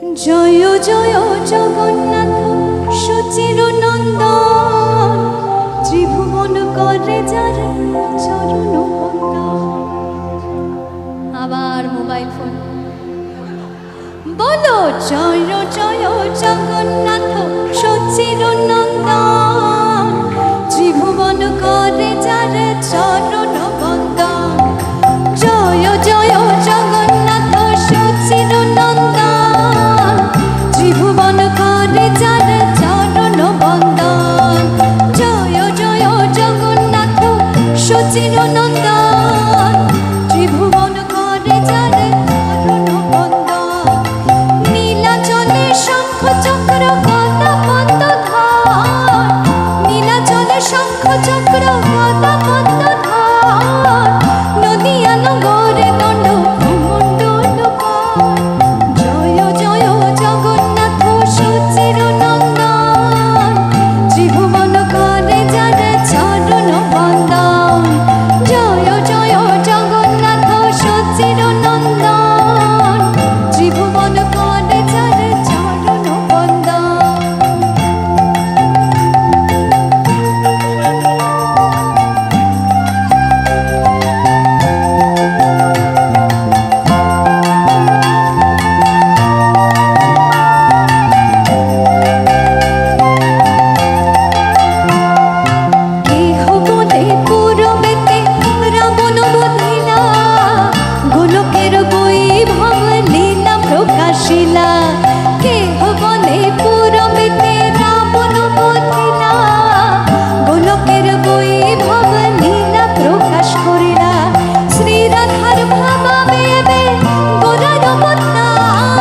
জয় জয় জগন্নাথ সুচির নন্দন, ত্রিভুবন করে যার চরণ বন্দন। আবার মোবাইল ফোন বলো, জয় জয় জগন্নাথ সুচির নন্দন, ত্রিভুবন করে যার চরণ বন্দন। জয় জয় জগন্নাথ সুচির নন্দন, ত্রিভুবন করে যার চরণ বন্দন। জয় জয় জগন্নাথ সুচির নন্দন, ত্রিভুবন করে যার চরণ বন্দন। নীলাচলে শঙ্খ চক্র গদা পদ্মধর, নীলাচলে শঙ্খ চক্র গদা পদ্মধর, নদিয়া নগরে দণ্ড ভূমণ্ডলকর। জয় জয় জগন্নাথ সুচির নন্দন, ত্রিভুবন করে যার চরণ বন্দন। জয় জয় জগন্নাথ সুচির নন্দন, ত্রিভুবন করে যার চরণ বন্দন। কেহ বলে পুরবেতে রাবণ বধিলা, গোলকের বৈভব লীলা প্রকাশিলা। কেহ বলে পুরবেতে রাবণ বধিলা, গোলকের বৈভব লীলা প্রকাশ করিলা। শ্রীরাধার ভাবাবে এবে গোরার অবতার,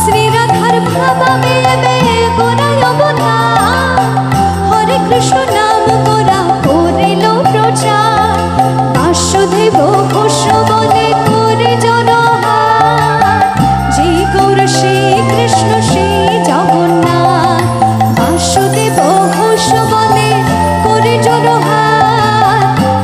শ্রীরাধার ভাবাবে এবে গোরার অবতার। হরে কৃষ্ণ নাম গোরা করিল প্রচার, বাসুদেব ঘোষ বলে করে জনহার। যে গৌর শ্রী কৃষ্ণ শ্রী জগন্নাথ, বাসুদেব ঘোষ বলে করে জনহার।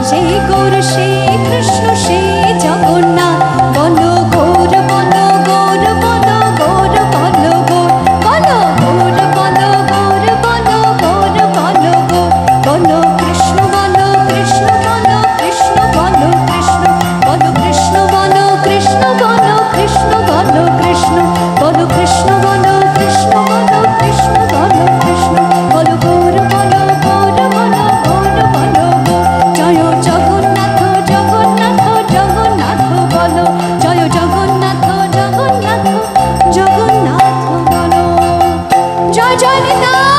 যে গৌর শ্রী কৃষ্ণ শ্রী জগন্নাথ। বলো গৌর বলো গৌর বলো গৌর বলো গৌর বলো গৌর বলো গৌর বলো গৌর বলো গৌর বলো কৃষ্ণ বলো কৃষ্ণ বলো কৃষ্ণ বলো কৃষ্ণ বলো কৃষ্ণ বলো কৃষ্ণ বলো কৃষ্ণ বলো কৃষ্ণ বলো কৃষ্ণ বলো কৃষ্ণ বলো কৃষ্ণ বলো কৃষ্ণ বলো গৌর বলো গৌর বলো গৌর বলো গৌর। জয় জগন্নাথ জগন্নাথ জগন্নাথ বলো, জয় জগন্নাথ জগন্নাথ জগন্নাথ বলো। জয় জয় নিতাই।